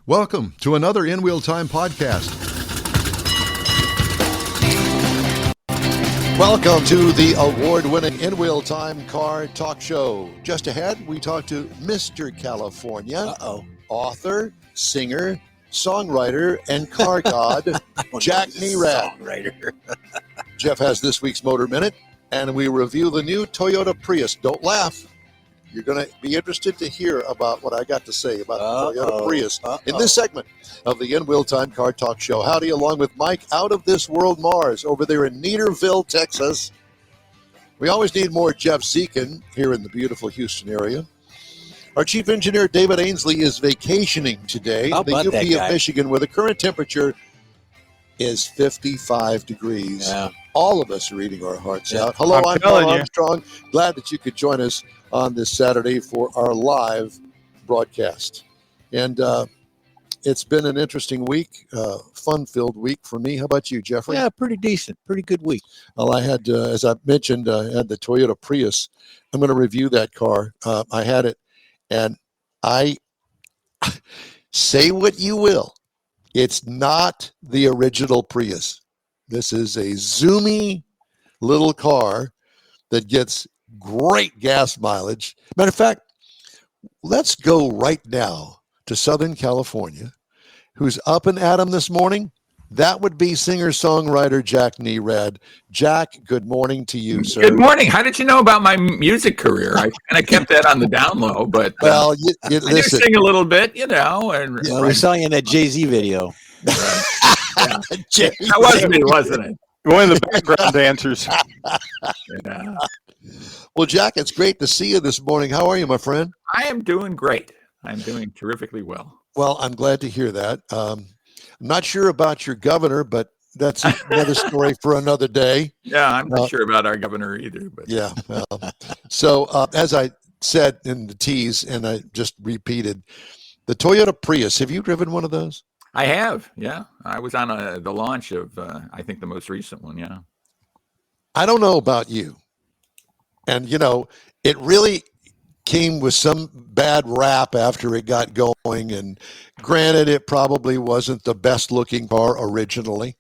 Welcome to another In Wheel Time podcast. Welcome to the award-winning In Wheel Time car talk show. Just ahead, we talk to Mr. California, author, singer, songwriter, and car god, Jack Nerad. Jeff has this week's Motor Minute, and we review the new Toyota Prius. Don't laugh. You're going to be interested to hear about what I got to say about the Toyota Prius in this segment of the In Wheel Time Car Talk Show. Howdy, along with Mike out of this world Mars over there in Neaterville, Texas. We always need more Jeff Zekin here in the beautiful Houston area. Our chief engineer, David Ainsley, is vacationing today. The UP of Michigan, where the current temperature is 55 degrees. Yeah. All of us are eating our hearts out. Hello, I'm Paul Armstrong. Glad that you could join us on this Saturday for our live broadcast. And it's been an interesting week, fun-filled week for me. How about you, Jeffrey? Yeah, pretty decent. Pretty good week. Well, I had, as I mentioned, I had the Toyota Prius. I'm going to review that car. I had it, and I say what you will. It's not the original Prius. This is a zoomy little car that gets great gas mileage. Matter of fact, let's go right now to Southern California. Who's up and at 'em this morning? That would be singer-songwriter Jack Nerad. Jack, good morning to you, sir. Good morning. How did you know about my music career? I kind of kept that on the down low, but well, I do sing a little bit, you know. And we saw you in that Jay-Z video. Yeah. That was me, wasn't it? One of the background dancers. Yeah. Well, Jack, it's great to see you this morning. How are you, my friend? I am doing great. I'm doing terrifically well. Well, I'm glad to hear that. I'm not sure about your governor, but that's another story for another day. Yeah, I'm not sure about our governor either. But yeah. So as I said in the tease, and I just repeated, the Toyota Prius, have you driven one of those? I have, yeah. I was on the launch of, I think, the most recent one, yeah. I don't know about you. And, you know, it really came with some bad rap after it got going. And granted, it probably wasn't the best looking car originally,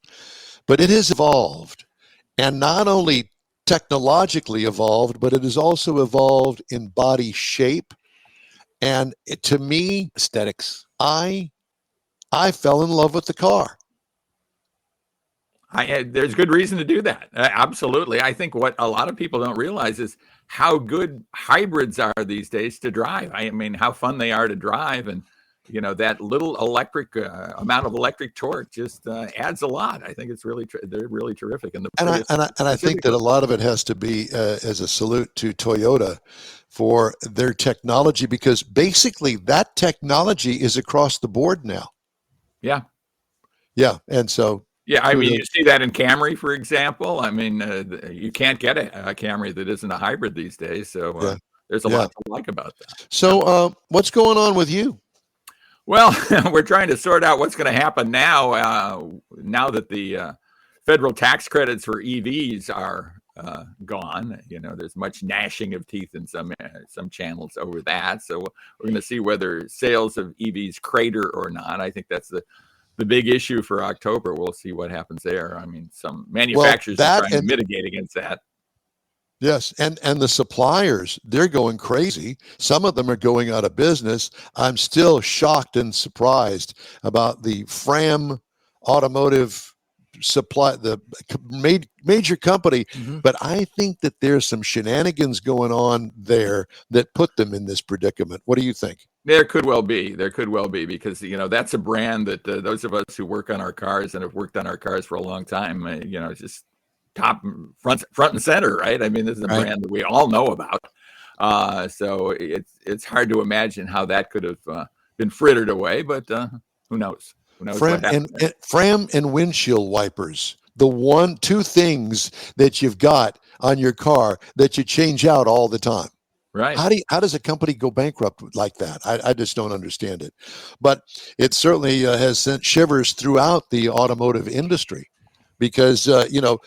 but it has evolved. And not only technologically evolved, but it has also evolved in body shape. And to me, aesthetics. I fell in love with the car. There's good reason to do that. Absolutely. I think what a lot of people don't realize is how good hybrids are these days to drive. I mean, how fun they are to drive. And, you know, that little electric amount of electric torque just adds a lot. I think it's really, they're really terrific. And I think that a lot of it has to be as a salute to Toyota for their technology, because basically that technology is across the board now. Yeah. Yeah. And so. Yeah. I mean, you see that in Camry, for example. I mean, you can't get a Camry that isn't a hybrid these days. So there's a lot to like about that. So what's going on with you? Well, we're trying to sort out what's going to happen now, now that the federal tax credits for EVs are gone. You know, there's much gnashing of teeth in some channels over that. So we're going to see whether sales of EVs crater or not. I think that's the big issue for October. We'll see what happens there. I mean, some manufacturers are trying to mitigate against that. Yes, and the suppliers, they're going crazy. Some of them are going out of business. I'm still shocked and surprised about the Fram Automotive Supply, the major company, but I think that there's some shenanigans going on there that put them in this predicament. What do you think? There could well be because, you know, that's a brand that those of us who work on our cars and have worked on our cars for a long time, you know, just top front and center, right? I mean, this is a brand that we all know about. So it's hard to imagine how that could have been frittered away, but who knows? Fram and windshield wipers, the two things that you've got on your car that you change out all the time. Right. How does a company go bankrupt like that? I just don't understand it. But it certainly has sent shivers throughout the automotive industry because, you know,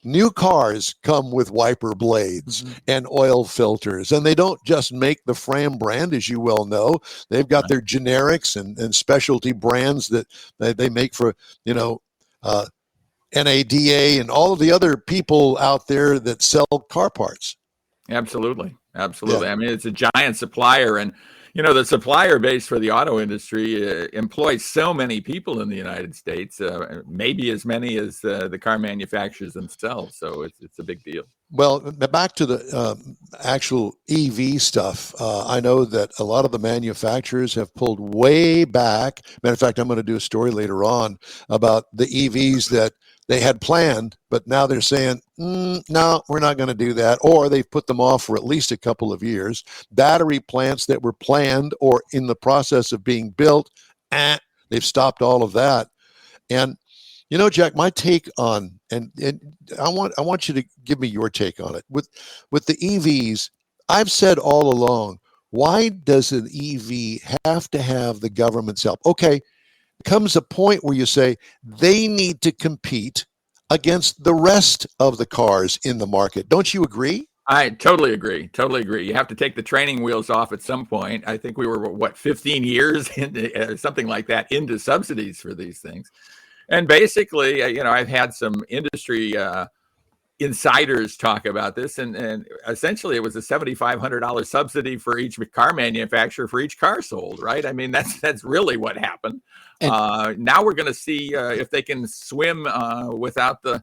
new cars come with wiper blades and oil filters, and they don't just make the Fram brand, as you well know. They've got their generics and specialty brands that they make for, NADA and all of the other people out there that sell car parts. Absolutely. Absolutely. Yeah. I mean, it's a giant supplier, and the supplier base for the auto industry employs so many people in the United States, maybe as many as the car manufacturers themselves. So it's a big deal. Well, back to the actual EV stuff. I know that a lot of the manufacturers have pulled way back. Matter of fact, I'm going to do a story later on about the EVs that they had planned, but now they're saying, no, we're not going to do that. Or they've put them off for at least a couple of years. Battery plants that were planned or in the process of being built, they've stopped all of that. And, Jack, my take on, and I want you to give me your take on it. With the EVs, I've said all along, why does an EV have to have the government's help? Okay, comes a point where you say they need to compete against the rest of the cars in the market. Don't you agree? I totally agree. Totally agree. You have to take the training wheels off at some point. I think we were, 15 years into something like that into subsidies for these things. And basically, I've had some industry insiders talk about this, and essentially it was a $7,500 subsidy for each car manufacturer for each car sold, right? I mean, that's really what happened. Now we're going to see if they can swim without the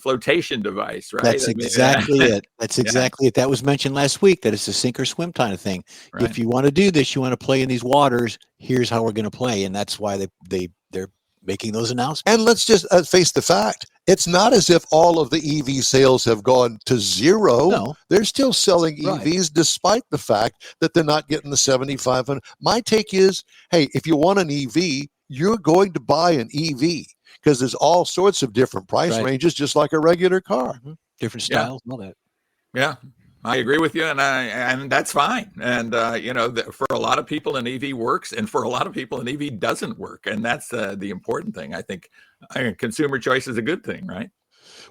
flotation device, right? That's exactly it. That's exactly it. That was mentioned last week, that it's a sink or swim kind of thing. Right. If you want to do this, you want to play in these waters, here's how we're going to play. And that's why they're making those announcements. And let's just face the fact. It's not as if all of the EV sales have gone to zero. No. They're still selling EVs despite the fact that they're not getting the 7,500. My take is, hey, if you want an EV, you're going to buy an EV because there's all sorts of different price ranges, just like a regular car. Mm-hmm. Different styles and all that. Yeah. I agree with you, and that's fine. And for a lot of people, an EV works, and for a lot of people, an EV doesn't work, and that's the important thing. I think consumer choice is a good thing, right?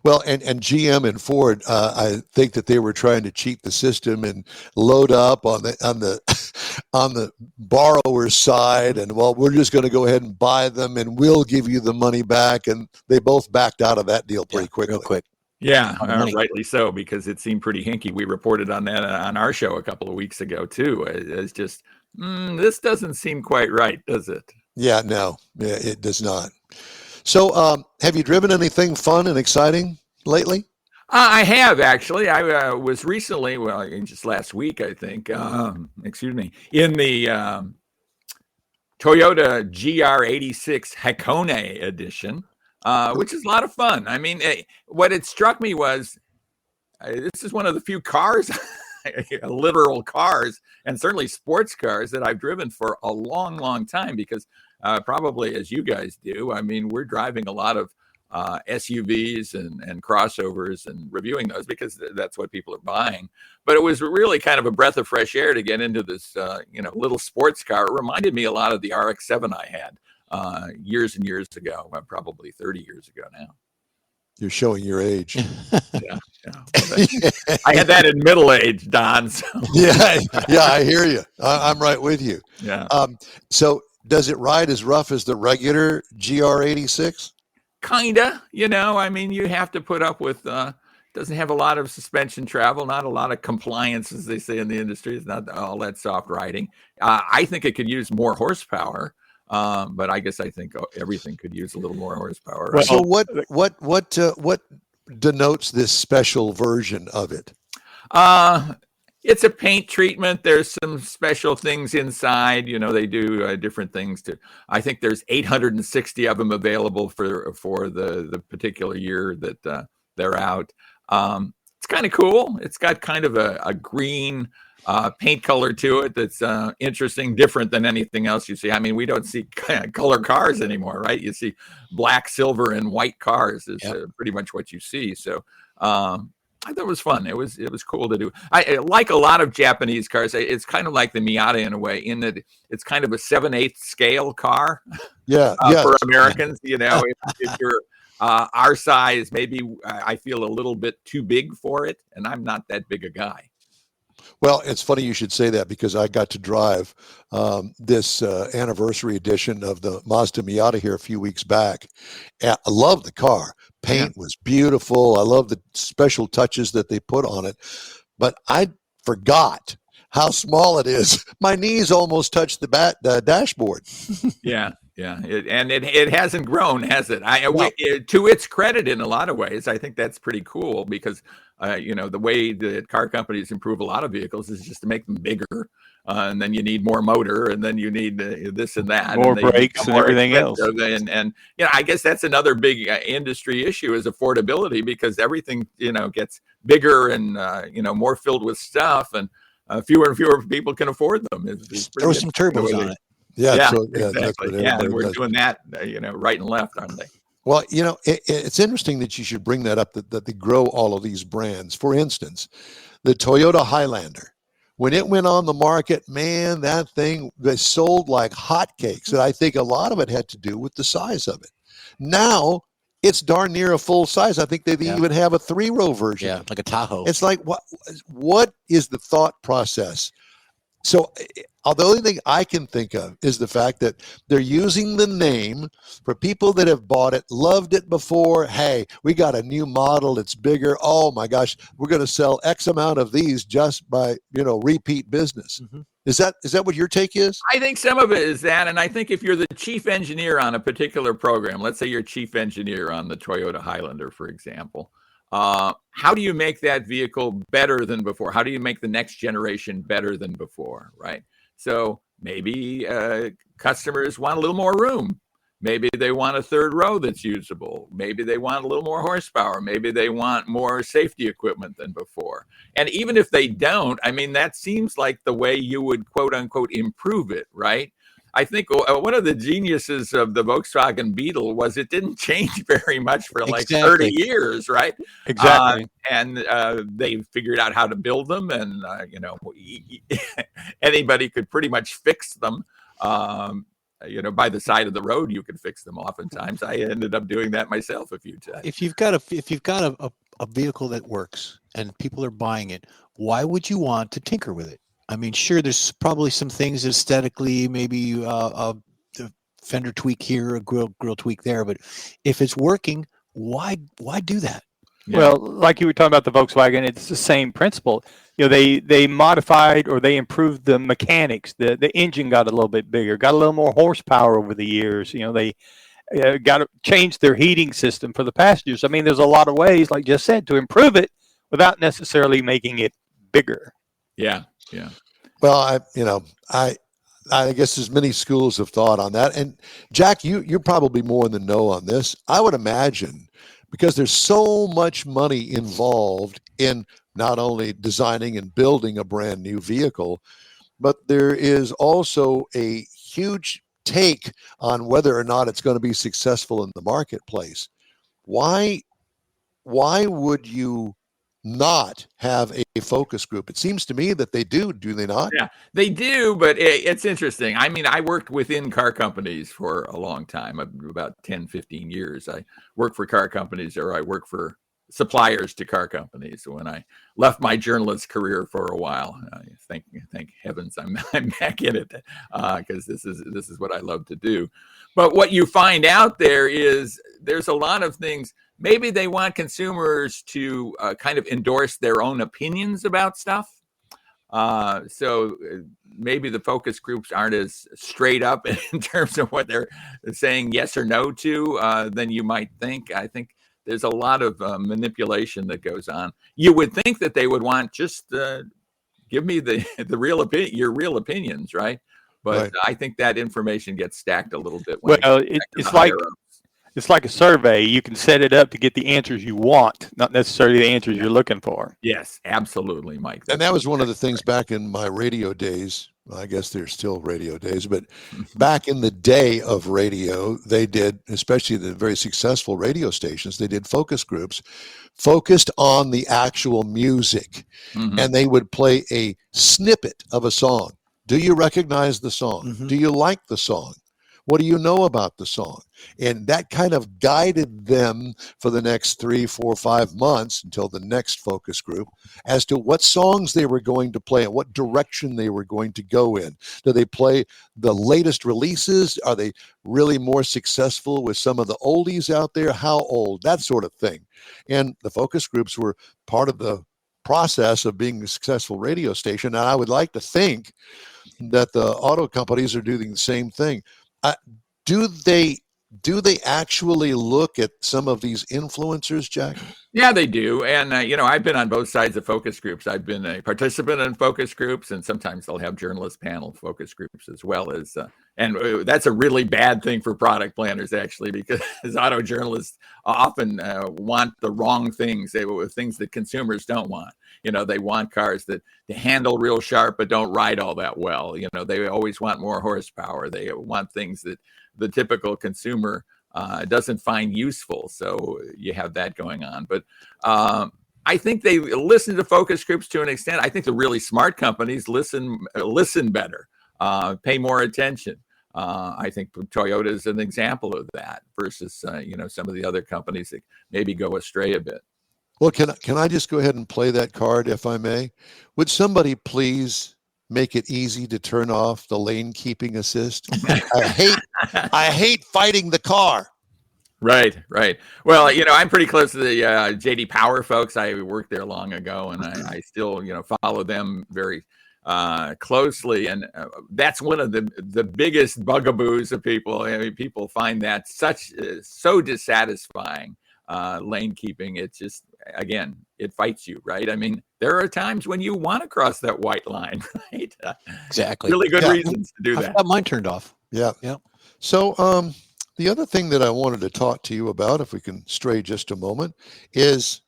Well, and GM and Ford, I think that they were trying to cheat the system and load up on the borrower's side, and we're just going to go ahead and buy them, and we'll give you the money back, and they both backed out of that deal pretty quickly. Real quick. Yeah, rightly so, because it seemed pretty hinky. We reported on that on our show a couple of weeks ago, too. It's just, this doesn't seem quite right, does it? Yeah, no, it does not. So have you driven anything fun and exciting lately? I have, actually. I was recently, just last week, I think, in the Toyota GR86 Hakone edition. Which is a lot of fun. I mean, what it struck me was this is one of the few cars, literal cars, and certainly sports cars that I've driven for a long, long time, because probably as you guys do, I mean, we're driving a lot of SUVs and crossovers and reviewing those because that's what people are buying. But it was really kind of a breath of fresh air to get into this, little sports car. It reminded me a lot of the RX-7 I had. Years and years ago, probably 30 years ago now. You're showing your age. Yeah. I had that in middle age, Don. So. Yeah, I hear you. I'm right with you. Yeah. So does it ride as rough as the regular GR86? Kinda. I mean, you have to put up with. Doesn't have a lot of suspension travel, not a lot of compliance, as they say in the industry. It's not all that soft riding. I think it could use more horsepower. But I guess I think everything could use a little more horsepower. Right? So what denotes this special version of it? It's a paint treatment. There's some special things inside. They do different things to. I think there's 860 of them available for the particular year that they're out. It's kind of cool. It's got kind of a green paint color to it that's interesting, different than anything else you see. I mean, we don't see color cars anymore, right? You see black, silver, and white cars is pretty much what you see. So I thought it was fun. It was cool to do. I like a lot of Japanese cars. It's kind of like the Miata in a way, in that it's kind of a 7/8 scale car. Yeah, for Americans. If you're Our size, maybe I feel a little bit too big for it, and I'm not that big a guy. Well, it's funny you should say that because I got to drive this anniversary edition of the Mazda Miata here a few weeks back. And I love the car. Paint was beautiful. I love the special touches that they put on it. But I forgot how small it is. My knees almost touched the dashboard. Yeah. It hasn't grown, has it? To its credit, in a lot of ways, I think that's pretty cool because, the way that car companies improve a lot of vehicles is just to make them bigger. And then you need more motor, and then you need this and that. More brakes and everything else. And I guess that's another big industry issue is affordability because everything, gets bigger and, more filled with stuff and fewer and fewer people can afford them. Throw some turbos on it. Exactly. And we're doing that, right and left, aren't they? Well, it's interesting that you should bring that up, that they grow all of these brands. For instance, the Toyota Highlander, when it went on the market, man, that thing they sold like hotcakes. And I think a lot of it had to do with the size of it. Now it's darn near a full size. I think they even have a 3-row version. Yeah, like a Tahoe. It's like, what is the thought process? So the only thing I can think of is the fact that they're using the name for people that have bought it, loved it before. Hey, we got a new model. It's bigger. Oh my gosh, we're going to sell X amount of these just by, repeat business. Mm-hmm. Is that what your take is? I think some of it is that. And I think if you're the chief engineer on a particular program, let's say you're chief engineer on the Toyota Highlander, for example, how do you make that vehicle better than before? How do you make the next generation better than before, right? So maybe customers want a little more room. Maybe they want a 3rd row that's usable. Maybe they want a little more horsepower. Maybe they want more safety equipment than before. And even if they don't, that seems like the way you would, quote unquote, improve it, right? I think one of the geniuses of the Volkswagen Beetle was it didn't change very much for like 30 years, right? Exactly. And they figured out how to build them, and anybody could pretty much fix them. By the side of the road, you could fix them. Oftentimes, I ended up doing that myself a few times. If you've got a vehicle that works and people are buying it, why would you want to tinker with it? Sure, there's probably some things aesthetically, maybe a fender tweak here, a grill tweak there, but if it's working, why do that? Yeah. Well, like you were talking about the Volkswagen, it's the same principle. They modified or they improved the mechanics. The engine got a little bit bigger, got a little more horsepower over the years. They got to change their heating system for the passengers. There's a lot of ways, like just said, to improve it without necessarily making it bigger. Yeah. Well, I guess there's many schools of thought on that. And Jack, you're probably more in the know on this. I would imagine because there's so much money involved in not only designing and building a brand new vehicle, but there is also a huge take on whether or not it's going to be successful in the marketplace. Why would you not have a focus group? It seems to me that they do they not? Yeah, they do, but it's interesting. I worked within car companies for a long time, about 10, 15 years. I worked for car companies, or I worked for suppliers to car companies. When I left my journalist career for a while, thank heavens I'm back in it, because this is what I love to do. But what you find out there is there's a lot of things. Maybe they want consumers to kind of endorse their own opinions about stuff. So maybe the focus groups aren't as straight up in terms of what they're saying yes or no to than you might think. I think there's a lot of manipulation that goes on. You would think that they would want just give me the real opinion, your real opinions, right? But right. I think that information gets stacked a little bit. It's like a survey. You can set it up to get the answers you want, not necessarily the answers you're looking for. Yes, absolutely, Mike. And that was one of the things back in my radio days. I guess there's still radio days, but back in the day of radio, they did, especially the very successful radio stations, they did focus groups focused on the actual music. Mm-hmm. And they would play a snippet of a song. Do you recognize the song? Mm-hmm. Do you like the song? What do you know about the song? And that kind of guided them for the next 3, 4, 5 months until the next focus group as to what songs they were going to play and what direction they were going to go in. Do they play the latest releases? Are they really more successful with some of the oldies out there? How old? That sort of thing. And the focus groups were part of the process of being a successful radio station. And I would like to think that the auto companies are doing the same thing. Do they actually look at some of these influencers, Jack? Yeah, they do. And, I've been on both sides of focus groups. I've been a participant in focus groups, and sometimes they'll have journalist panel focus groups as well as, and that's a really bad thing for product planners, actually, because auto journalists often want the wrong things. They were things that consumers don't want. They want cars that handle real sharp, but don't ride all that well. They always want more horsepower. They want things that the typical consumer doesn't find useful. So you have that going on. But I think they listen to focus groups to an extent. I think the really smart companies listen better, pay more attention. I think Toyota is an example of that versus, some of the other companies that maybe go astray a bit. Well, can I just go ahead and play that card, if I may? Would somebody please make it easy to turn off the lane keeping assist? I hate fighting the car. Right. Well, I'm pretty close to the JD Power folks. I worked there long ago, and I still, follow them very closely. And that's one of the biggest bugaboos of people. I mean, people find that so dissatisfying. Lane keeping, it's just, again, it fights you, right? I mean, there are times when you want to cross that white line, right? Exactly. Really good reasons to do that. I've got mine turned off. Yeah. So the other thing that I wanted to talk to you about, if we can stray just a moment, is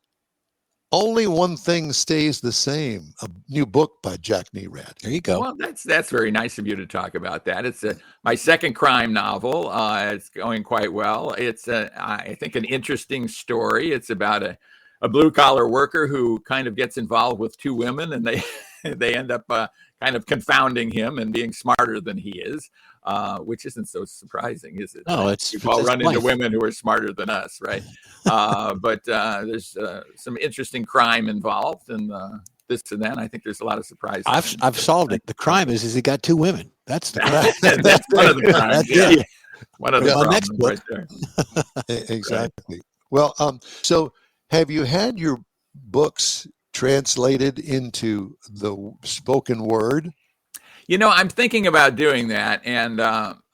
Only One Thing Stays the Same, a new book by Jack Nerad. There you go. Well, that's very nice of you to talk about that. It's my second crime novel. It's going quite well. It's I think an interesting story. It's about a blue collar worker who kind of gets involved with two women, and they end up kind of confounding him and being smarter than he is, which isn't so surprising, is it? No, we've all run into women who are smarter than us, right? But there's some interesting crime involved, and this and that. I think there's a lot of surprises. I've solved it. The crime is he got two women. That's the crime. That's one of the crimes. Yeah. One of the next book. Right there. Exactly. Well, so have you had your books translated into the spoken word? I'm thinking about doing that, and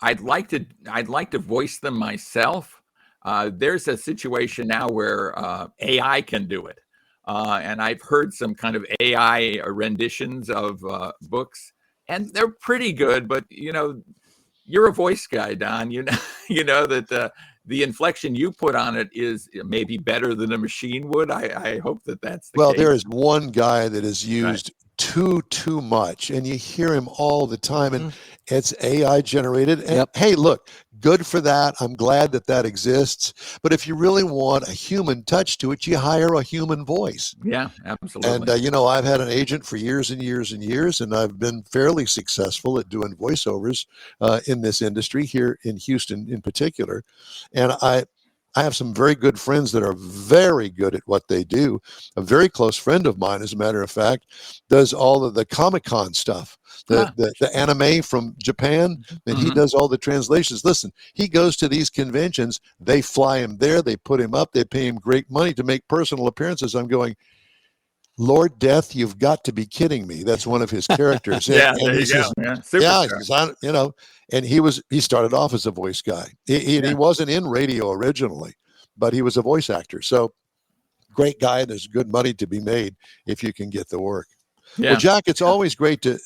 I'd like to voice them myself. There's a situation now where AI can do it, and I've heard some kind of AI renditions of books, and they're pretty good. But you're a voice guy, Don. You know that the inflection you put on it is maybe better than a machine would. I hope that's the case. There is one guy that is used too much, and you hear him all the time, and it's AI generated. And hey, look, good for that. I'm glad that exists. But if you really want a human touch to it, you hire a human voice. Yeah, absolutely. And I've had an agent for years and years and years, and I've been fairly successful at doing voiceovers in this industry here in Houston in particular. And I have some very good friends that are very good at what they do. A very close friend of mine, as a matter of fact, does all of the Comic-Con stuff, the anime from Japan, and he does all the translations. Listen, he goes to these conventions, they fly him there, they put him up, they pay him great money to make personal appearances. I'm going, Lord Death, you've got to be kidding me. That's one of his characters. There you go. Yeah, and he started off as a voice guy. He wasn't in radio originally, but he was a voice actor. So great guy. There's good money to be made if you can get the work. Yeah. Well, Jack, it's always great to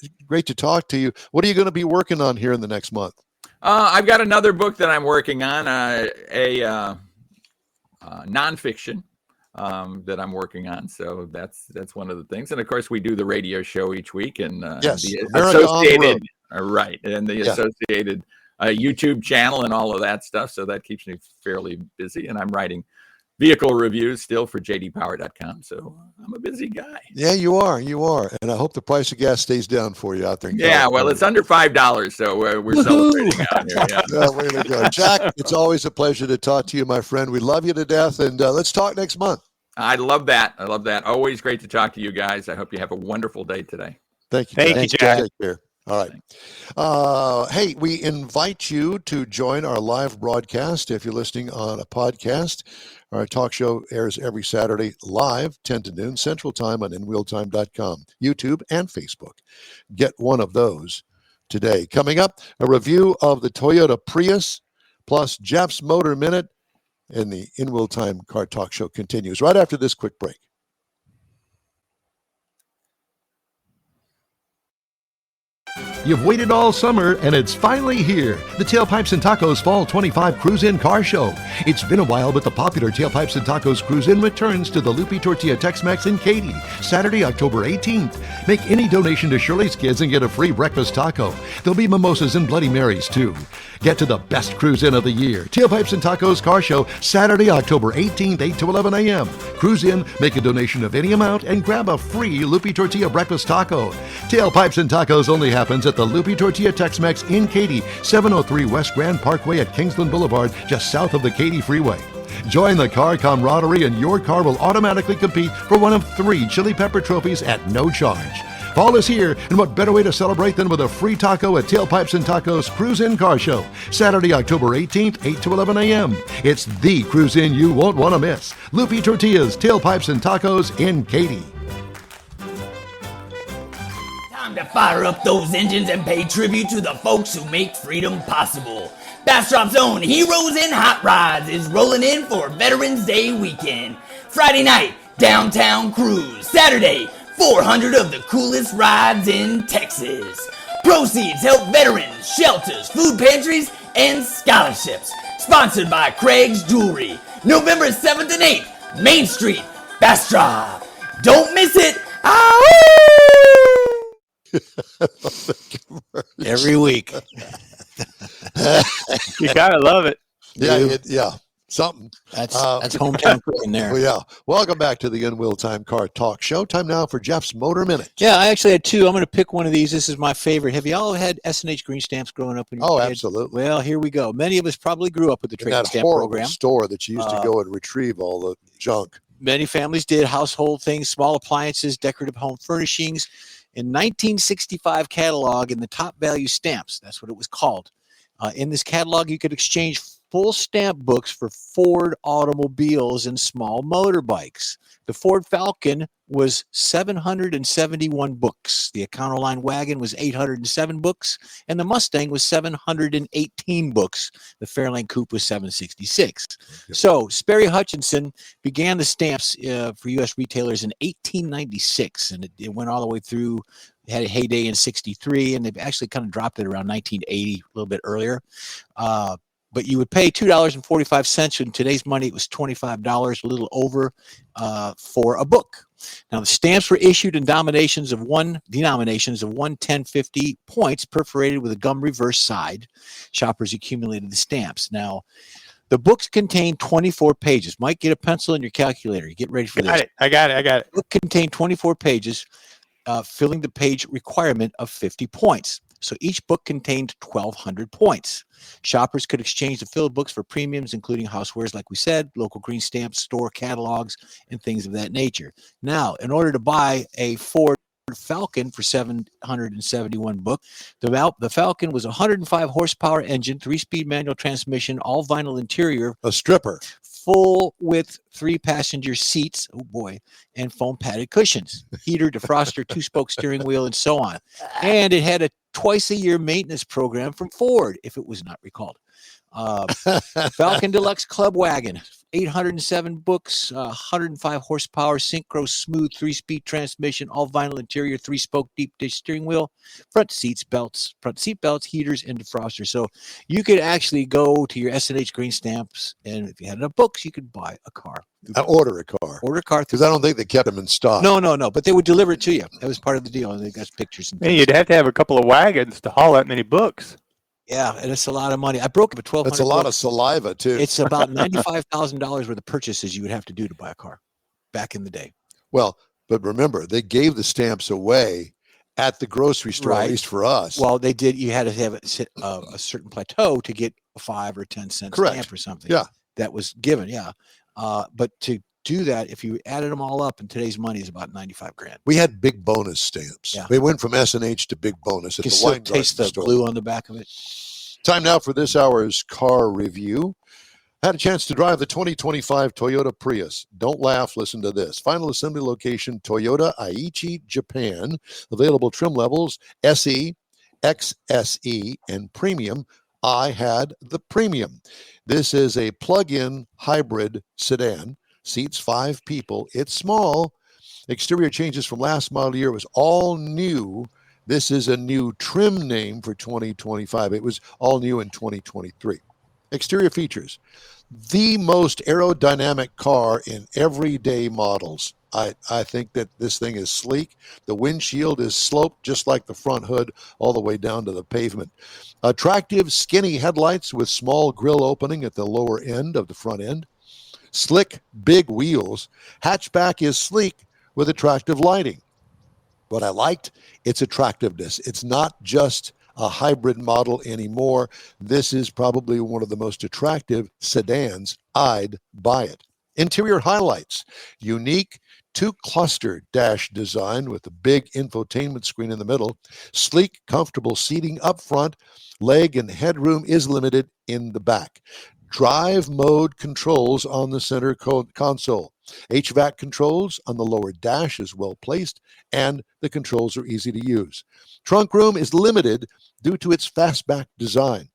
talk to you. What are you going to be working on here in the next month? I've got another book that I'm working on, a nonfiction. That I'm working on, so that's one of the things. And of course, we do the radio show each week, and the associated associated YouTube channel and all of that stuff. So that keeps me fairly busy. And I'm writing vehicle reviews still for jdpower.com. So I'm a busy guy. Yeah, you are. And I hope the price of gas stays down for you out there. Yeah, well, it's under $5, so we're celebrating out here. Yeah. Yeah, way to go. Jack, it's always a pleasure to talk to you, my friend. We love you to death, and let's talk next month. I love that. Always great to talk to you guys. I hope you have a wonderful day today. Thank you. Thank you, Jack. Take care. All right. Hey, we invite you to join our live broadcast if you're listening on a podcast. Our talk show airs every Saturday live, 10 to noon Central Time on InWheelTime.com, YouTube, and Facebook. Get one of those today. Coming up, a review of the Toyota Prius plus Jeff's Motor Minute, and the In Wheel Time Car Talk Show continues right after this quick break. You've waited all summer, and it's finally here. The Tailpipes and Tacos Fall 25 Cruise-In Car Show. It's been a while, but the popular Tailpipes and Tacos Cruise-In returns to the Lupi Tortilla Tex-Mex in Katy, Saturday, October 18th. Make any donation to Shirley's Kids and get a free breakfast taco. There'll be mimosas and Bloody Marys, too. Get to the best cruise-in of the year. Tailpipes and Tacos Car Show, Saturday, October 18th, 8 to 11 a.m. Cruise in, make a donation of any amount, and grab a free Lupi Tortilla breakfast taco. Tailpipes and Tacos only happens at the Lupi Tortilla Tex-Mex in Katy, 703 West Grand Parkway at Kingsland Boulevard, just south of the Katy Freeway. Join the car camaraderie, and your car will automatically compete for one of 3 chili pepper trophies at no charge. Fall is here, and what better way to celebrate than with a free taco at Tailpipes and Tacos Cruise-In Car Show, Saturday, October 18th, 8 to 11 a.m. It's the cruise-in you won't want to miss. Lupi Tortillas, Tailpipes and Tacos in Katy. Time to fire up those engines and pay tribute to the folks who make freedom possible. Bastrop's own Heroes in Hot Rods is rolling in for Veterans Day weekend. Friday night, downtown cruise. Saturday, 400 of the coolest rides in Texas. Proceeds help veterans, shelters, food pantries, and scholarships. Sponsored by Craig's Jewelry. November 7th and 8th, Main Street, Bastrop. Don't miss it. Every week. You gotta love it. Yeah, something. That's hometown cooking there. Well, yeah. Welcome back to the In Wheel Time Car Talk Show. Time now for Jeff's Motor Minute. Yeah, I actually had 2. I'm going to pick one of these. This is my favorite. Have you all had S&H green stamps growing up? When you were a kid? Absolutely. Well, here we go. Many of us probably grew up with the In trade that stamp horrible program. store that you used to go and retrieve all the junk. Many families did household things, small appliances, decorative home furnishings. In 1965 catalog, in the top value stamps, that's what it was called. In this catalog, you could exchange full stamp books for Ford automobiles and small motorbikes. The Ford Falcon was 771 books. The Econoline wagon was 807 books, and the Mustang was 718 books. The Fairlane Coupe was 766. So Sperry Hutchinson began the stamps for U.S. retailers in 1896, and it went all the way through. It had a heyday in 63, and they actually kind of dropped it around 1980, a little bit earlier. But you would pay $2.45. In today's money, it was $25, a little over, for a book. Now, the stamps were issued in denominations of 1, 10, 50 points, perforated with a gum reverse side. Shoppers accumulated the stamps. Now, the books contained 24 pages. Mike, get a pencil and your calculator. Get ready for this. I got it. The book contained 24 pages, filling the page requirement of 50 points. So each book contained 1,200 points. Shoppers could exchange the filled books for premiums, including housewares, like we said, local green stamps, store catalogs, and things of that nature. Now, in order to buy a Ford Falcon for 771 book, the Falcon was a 105 horsepower engine, 3-speed manual transmission, all vinyl interior. A stripper. Full width 3-passenger seats, oh boy, and foam padded cushions, heater, defroster, 2-spoke steering wheel, and so on. And it had a twice-a-year maintenance program from Ford, if it was not recalled. Falcon Deluxe Club Wagon, 807 books, 105 horsepower, synchro smooth 3-speed transmission, all vinyl interior, 3-spoke deep dish steering wheel, front seat belts, heaters, and defroster. So you could actually go to your S&H green stamps, and if you had enough books, you could buy a car. Order a car. Because I don't think they kept them in stock. No, but they would deliver it to you. That was part of the deal, and they got pictures. And Man, you'd have to have a couple of wagons to haul that many books. Yeah, and it's a lot of money. I broke it for $1,200. That's a lot of saliva, too. It's about $95,000 worth of purchases you would have to do to buy a car back in the day. Well, but remember, they gave the stamps away at the grocery store, Right. at least for us. Well, they did. You had to have a certain plateau to get a 5 or 10 cent Correct. stamp or something. Yeah. That was given. Yeah. But to do that, if you added them all up in today's money, is about 95 grand. We had big bonus stamps. Yeah. They went from S&H to big bonus at You the can still wine taste the store. glue on the back of it. Time now for this hour's car review. Had a chance to drive the 2025 Toyota Prius. Don't laugh, listen to this. Final assembly location, Toyota Aichi, Japan. Available trim levels, SE, XSE, and Premium. I had the Premium. This is a plug-in hybrid sedan. Seats 5 people. It's small. Exterior changes from last model year. It was all new. This is a new trim name for 2025. It was all new in 2023. Exterior features. The most aerodynamic car in everyday models. I think that this thing is sleek. The windshield is sloped just like the front hood all the way down to the pavement. Attractive, skinny headlights with small grille opening at the lower end of the front end. Slick, big wheels. Hatchback is sleek with attractive lighting. What I liked, its attractiveness. It's not just a hybrid model anymore. This is probably one of the most attractive sedans. I'd buy it. Interior highlights. Unique 2-cluster dash design with a big infotainment screen in the middle. Sleek, comfortable seating up front. Leg and headroom is limited in the back. Drive mode controls on the center console. HVAC controls on the lower dash is well placed, and the controls are easy to use. Trunk room is limited due to its fastback design.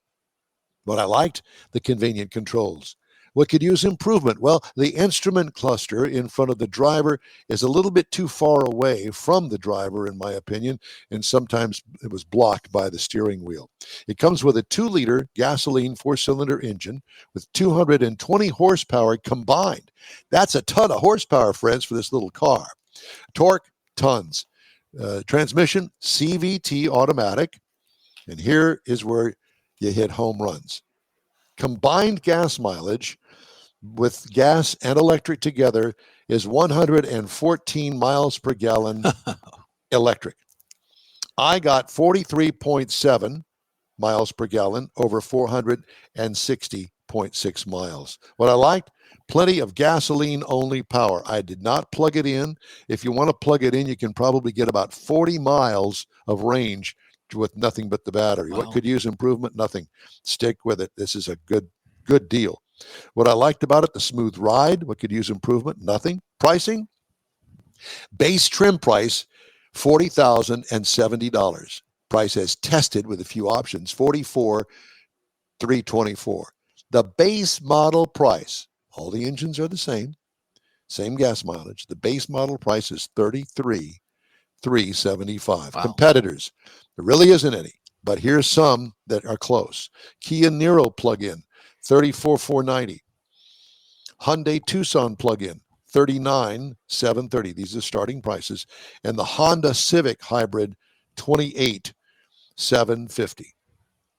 What I liked, the convenient controls. What could use improvement? Well, the instrument cluster in front of the driver is a little bit too far away from the driver, in my opinion, and sometimes it was blocked by the steering wheel. It comes with a 2-liter gasoline 4-cylinder engine with 220 horsepower combined. That's a ton of horsepower, friends, for this little car. Torque, tons. Transmission, CVT automatic. And here is where you hit home runs. Combined gas mileage with gas and electric together is 114 miles per gallon electric. I got 43.7 miles per gallon over 460.6 miles. What I liked, plenty of gasoline-only power. I did not plug it in. If you want to plug it in, you can probably get about 40 miles of range with nothing but the battery. Wow. What could use improvement? Nothing. Stick with it. This is a good deal. What I liked about it, the smooth ride. What could use improvement? Nothing. Pricing? Base trim price, $40,070. Price as tested with a few options, $44,324. The base model price, all the engines are the same gas mileage. The base model price is $33,375. Wow. Competitors, there really isn't any, but here's some that are close. Kia Niro plug-in, $34,490. Hyundai Tucson plug-in, $39,730. These are starting prices. And the Honda Civic Hybrid, $28,750.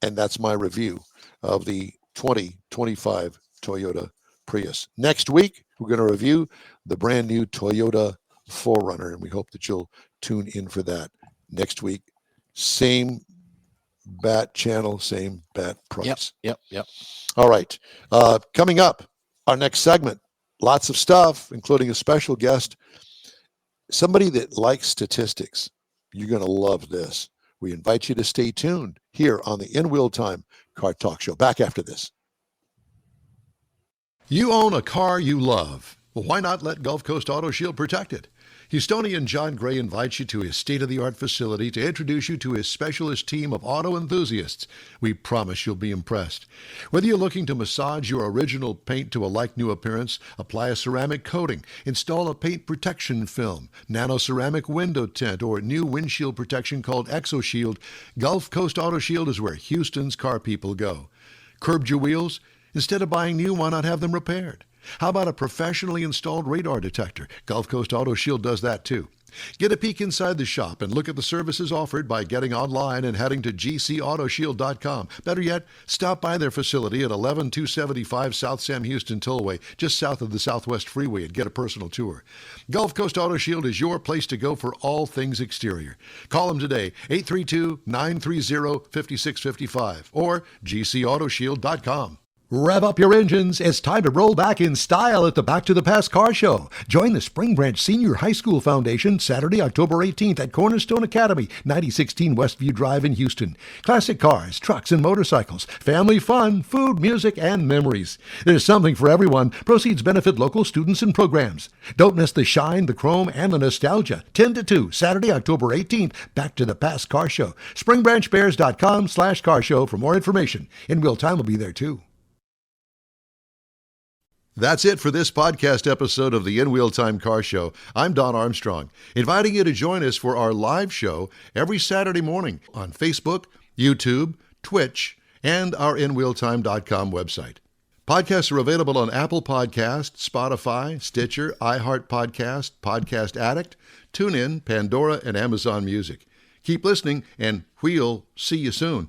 And that's my review of the 2025 Toyota Prius. Next week, we're going to review the brand new Toyota 4Runner, and we hope that you'll tune in for that next week. Same bat channel, same bat price. Yep. All right. Coming up, our next segment, lots of stuff, including a special guest, somebody that likes statistics. You're going to love this. We invite you to stay tuned here on the In Wheel Time Car Talk Show. Back after this. You own a car you love. Well, why not let Gulf Coast Auto Shield protect it? Houstonian John Gray invites you to his state-of-the-art facility to introduce you to his specialist team of auto enthusiasts. We promise you'll be impressed. Whether you're looking to massage your original paint to a like-new appearance, apply a ceramic coating, install a paint protection film, nano-ceramic window tint, or new windshield protection called ExoShield, Gulf Coast Auto Shield is where Houston's car people go. Curbed your wheels? Instead of buying new, why not have them repaired? How about a professionally installed radar detector? Gulf Coast Auto Shield does that too. Get a peek inside the shop and look at the services offered by getting online and heading to gcautoshield.com. Better yet, stop by their facility at 11275 South Sam Houston Tollway, just south of the Southwest Freeway, and get a personal tour. Gulf Coast Auto Shield is your place to go for all things exterior. Call them today, 832-930-5655 or gcautoshield.com. Rev up your engines. It's time to roll back in style at the Back to the Past Car Show. Join the Spring Branch Senior High School Foundation Saturday, October 18th at Cornerstone Academy, 9016 Westview Drive in Houston. Classic cars, trucks, and motorcycles, family fun, food, music, and memories. There's something for everyone. Proceeds benefit local students and programs. Don't miss the shine, the chrome, and the nostalgia. 10 to 2, Saturday, October 18th, Back to the Past Car Show. SpringbranchBears.com/car show for more information. In real time will be there too. That's it for this podcast episode of the In Wheel Time Car Show. I'm Don Armstrong, inviting you to join us for our live show every Saturday morning on Facebook, YouTube, Twitch, and our InWheelTime.com website. Podcasts are available on Apple Podcasts, Spotify, Stitcher, iHeart Podcast, Podcast Addict, TuneIn, Pandora, and Amazon Music. Keep listening, and we'll see you soon.